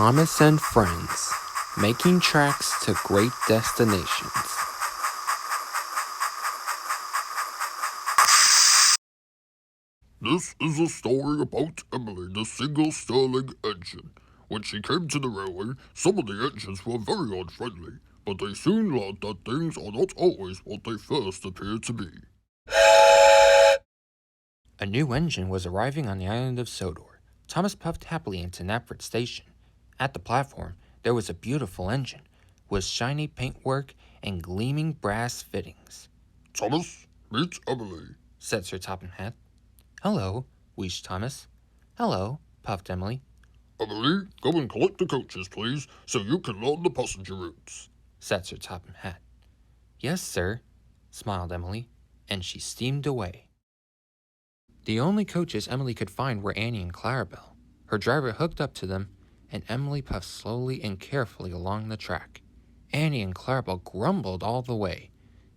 Thomas and Friends, making tracks to great destinations. This is a story about Emily, the single Stirling engine. When she came to the railway, some of the engines were very unfriendly, but they soon learned that things are not always what they first appear to be. A new engine was arriving on the island of Sodor. Thomas puffed happily into Knapford Station. At the platform, there was a beautiful engine, with shiny paintwork and gleaming brass fittings. Thomas, meet Emily, said Sir Topham Hatt. Hello, wheezed Thomas. Hello, puffed Emily. Emily, go and collect the coaches, please, so you can learn the passenger routes, said Sir Topham Hatt. Yes, sir, smiled Emily, and she steamed away. The only coaches Emily could find were Annie and Clarabelle. Her driver hooked up to them, and Emily puffed slowly and carefully along the track. Annie and Clarabelle grumbled all the way.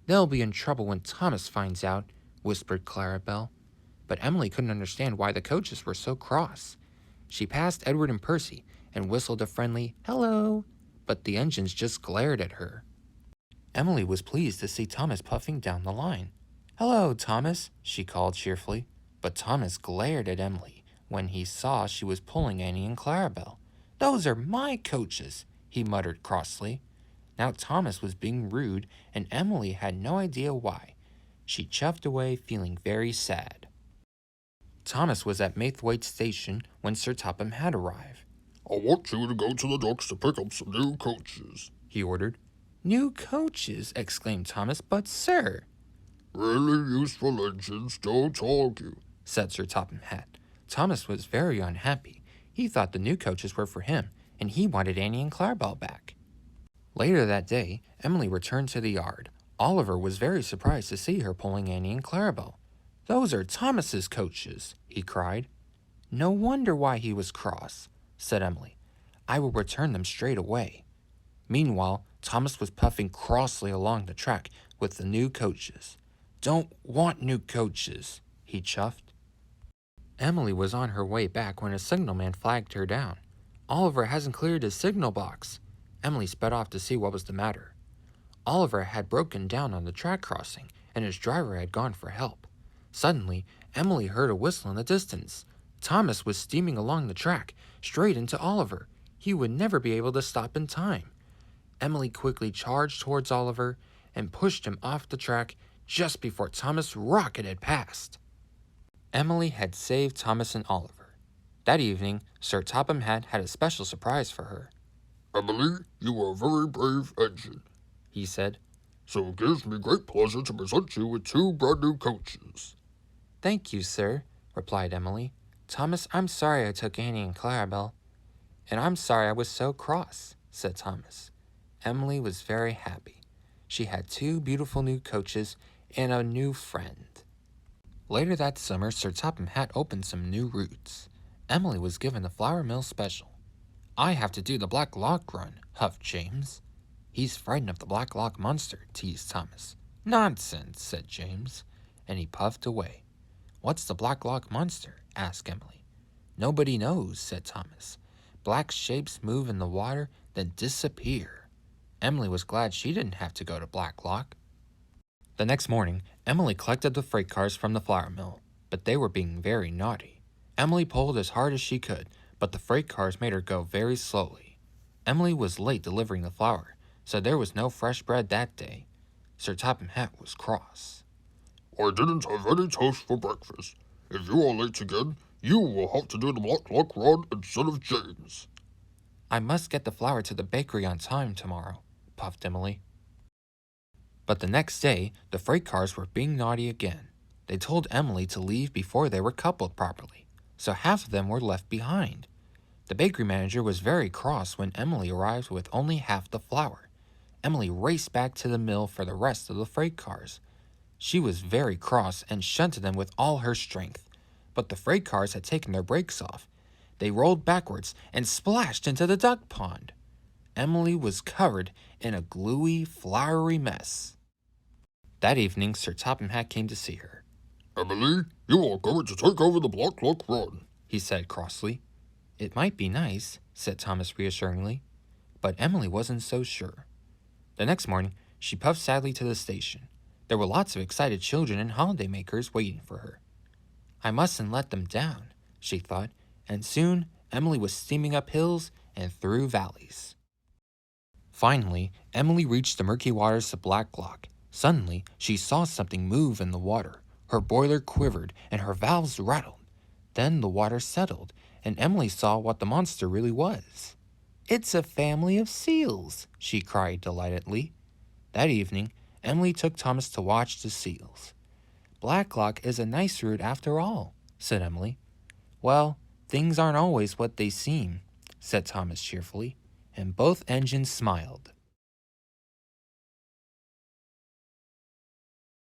They'll be in trouble when Thomas finds out, whispered Clarabelle. But Emily couldn't understand why the coaches were so cross. She passed Edward and Percy and whistled a friendly hello, but the engines just glared at her. Emily was pleased to see Thomas puffing down the line. Hello, Thomas, she called cheerfully. But Thomas glared at Emily when he saw she was pulling Annie and Clarabelle. Those are my coaches, he muttered crossly. Now Thomas was being rude, and Emily had no idea why. She chuffed away, feeling very sad. Thomas was at Maithwaite Station when Sir Topham Hatt arrived. I want you to go to the docks to pick up some new coaches, he ordered. New coaches, exclaimed Thomas, but sir. Really useful engines, don't argue, said Sir Topham Hatt. Thomas was very unhappy. He thought the new coaches were for him, and he wanted Annie and Clarabelle back. Later that day, Emily returned to the yard. Oliver was very surprised to see her pulling Annie and Clarabelle. Those are Thomas's coaches, he cried. No wonder why he was cross, said Emily. I will return them straight away. Meanwhile, Thomas was puffing crossly along the track with the new coaches. Don't want new coaches, he chuffed. Emily was on her way back when a signalman flagged her down. Oliver hasn't cleared his signal box. Emily sped off to see what was the matter. Oliver had broken down on the track crossing, and his driver had gone for help. Suddenly, Emily heard a whistle in the distance. Thomas was steaming along the track, straight into Oliver. He would never be able to stop in time. Emily quickly charged towards Oliver and pushed him off the track just before Thomas rocketed past. Emily had saved Thomas and Oliver. That evening, Sir Topham Hatt had a special surprise for her. Emily, you are a very brave engine, he said. So it gives me great pleasure to present you with 2 brand new coaches. Thank you, sir, replied Emily. Thomas, I'm sorry I took Annie and Clarabelle. And I'm sorry I was so cross, said Thomas. Emily was very happy. She had 2 beautiful new coaches and a new friend. Later that summer, Sir Topham Hatt opened some new routes. Emily was given the Flour Mill Special. I have to do the Black Lock run, huffed James. He's frightened of the Black Lock monster, teased Thomas. Nonsense, said James, and he puffed away. What's the Black Lock monster? asked Emily. Nobody knows, said Thomas. Black shapes move in the water, then disappear. Emily was glad she didn't have to go to Black Lock. The next morning, Emily collected the freight cars from the flour mill, but they were being very naughty. Emily pulled as hard as she could, but the freight cars made her go very slowly. Emily was late delivering the flour, so there was no fresh bread that day. Sir Topham Hatt was cross. I didn't have any toast for breakfast. If you are late again, you will have to do the Black Lock run instead of James. I must get the flour to the bakery on time tomorrow, puffed Emily. But the next day, the freight cars were being naughty again. They told Emily to leave before they were coupled properly, so half of them were left behind. The bakery manager was very cross when Emily arrived with only half the flour. Emily raced back to the mill for the rest of the freight cars. She was very cross and shunted them with all her strength, but the freight cars had taken their brakes off. They rolled backwards and splashed into the duck pond. Emily was covered in a gluey, floury mess. That evening, Sir Topham Hatt came to see her. Emily, you are going to take over the Black Lock run, he said crossly. It might be nice, said Thomas reassuringly. But Emily wasn't so sure. The next morning, she puffed sadly to the station. There were lots of excited children and holidaymakers waiting for her. I mustn't let them down, she thought, and soon Emily was steaming up hills and through valleys. Finally, Emily reached the murky waters of Black Loch. Suddenly, she saw something move in the water. Her boiler quivered and her valves rattled. Then the water settled, and Emily saw what the monster really was. "It's a family of seals," she cried delightedly. That evening, Emily took Thomas to watch the seals. "Black Loch is a nice route after all," said Emily. "Well, things aren't always what they seem," said Thomas cheerfully, and both engines smiled.